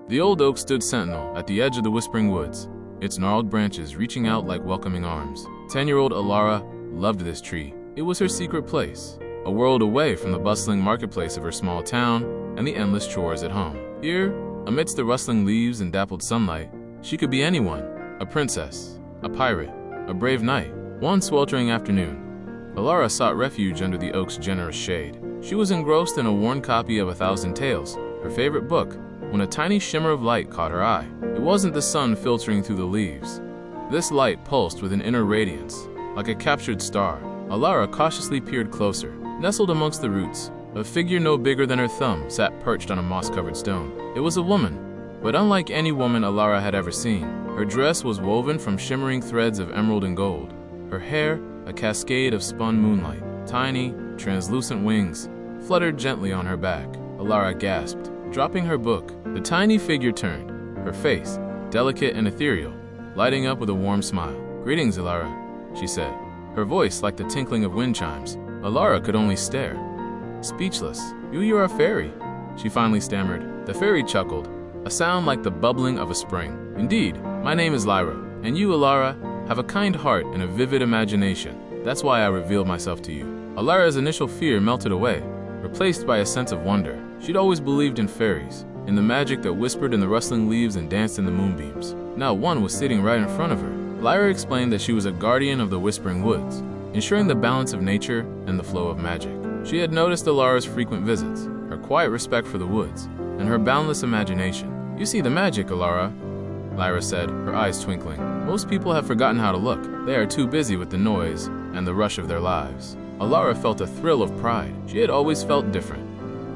The old oak stood sentinel at the edge of the whispering woods, its gnarled branches reaching out like welcoming arms. 10-year-old Elara loved this tree. It was her secret place, a world away from the bustling marketplace of her small town and the endless chores at home. Here, amidst the rustling leaves and dappled sunlight, she could be anyone, a princess, a pirate, a brave knight. One sweltering afternoon, Elara sought refuge under the oak's generous shade. She was engrossed in a worn copy of 1,000 Tales, her favorite book, when a tiny shimmer of light caught her eye. It wasn't the sun filtering through the leaves. This light pulsed with an inner radiance, like a captured star. Elara cautiously peered closer. Nestled amongst the roots, a figure no bigger than her thumb sat perched on a moss-covered stone. It was a woman, but unlike any woman Elara had ever seen. Her dress was woven from shimmering threads of emerald and gold. Her hair, a cascade of spun moonlight. Tiny, translucent wings fluttered gently on her back. Elara gasped. Dropping her book, the tiny figure turned, her face, delicate and ethereal, lighting up with a warm smile. "Greetings, Elara," she said, her voice like the tinkling of wind chimes. Elara could only stare, speechless. You're a fairy," she finally stammered. The fairy chuckled, a sound like the bubbling of a spring. "Indeed, my name is Lyra, and you, Elara, have a kind heart and a vivid imagination. That's why I revealed myself to you." Elara's initial fear melted away, replaced by a sense of wonder. She'd always believed in fairies, in the magic that whispered in the rustling leaves and danced in the moonbeams. Now one was sitting right in front of her. Lyra explained that she was a guardian of the whispering woods, ensuring the balance of nature and the flow of magic. She had noticed Elara's frequent visits, her quiet respect for the woods, and her boundless imagination. "You see the magic, Elara," Lyra said, her eyes twinkling. "Most people have forgotten how to look. They are too busy with the noise and the rush of their lives." Elara felt a thrill of pride. She had always felt different,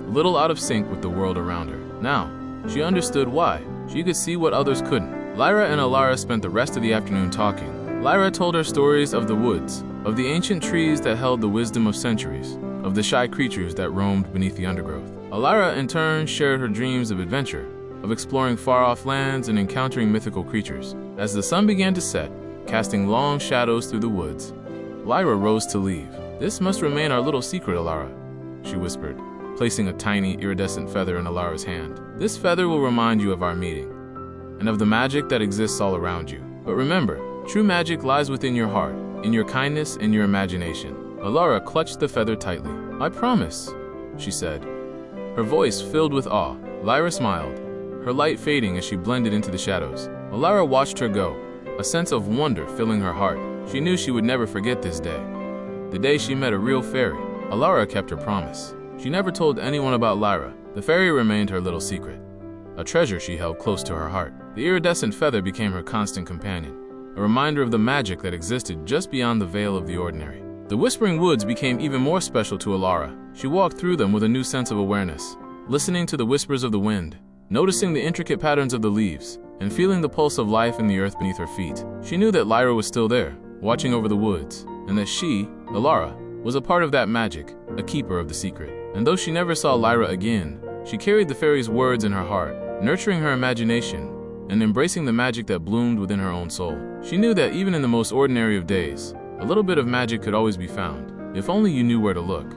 a little out of sync with the world around her. Now, she understood why. She could see what others couldn't. Lyra and Elara spent the rest of the afternoon talking. Lyra told her stories of the woods, of the ancient trees that held the wisdom of centuries, of the shy creatures that roamed beneath the undergrowth. Elara, in turn, shared her dreams of adventure, of exploring far-off lands and encountering mythical creatures. As the sun began to set, casting long shadows through the woods, Lyra rose to leave. "This must remain our little secret, Elara," she whispered, placing a tiny, iridescent feather in Elara's hand. "This feather will remind you of our meeting, and of the magic that exists all around you. But remember, true magic lies within your heart, in your kindness and your imagination." Elara clutched the feather tightly. "I promise," she said, her voice filled with awe. Lyra smiled, her light fading as she blended into the shadows. Elara watched her go, a sense of wonder filling her heart. She knew she would never forget this day, the day she met a real fairy. Elara kept her promise. She never told anyone about Lyra. The fairy remained her little secret, a treasure she held close to her heart. The iridescent feather became her constant companion, a reminder of the magic that existed just beyond the veil of the ordinary. The whispering woods became even more special to Elara. She walked through them with a new sense of awareness, listening to the whispers of the wind, noticing the intricate patterns of the leaves, and feeling the pulse of life in the earth beneath her feet. She knew that Lyra was still there, watching over the woods, and that she, Elara, was a part of that magic, a keeper of the secret. And though she never saw Lyra again, she carried the fairy's words in her heart, nurturing her imagination and embracing the magic that bloomed within her own soul. She knew that even in the most ordinary of days, a little bit of magic could always be found, if only you knew where to look.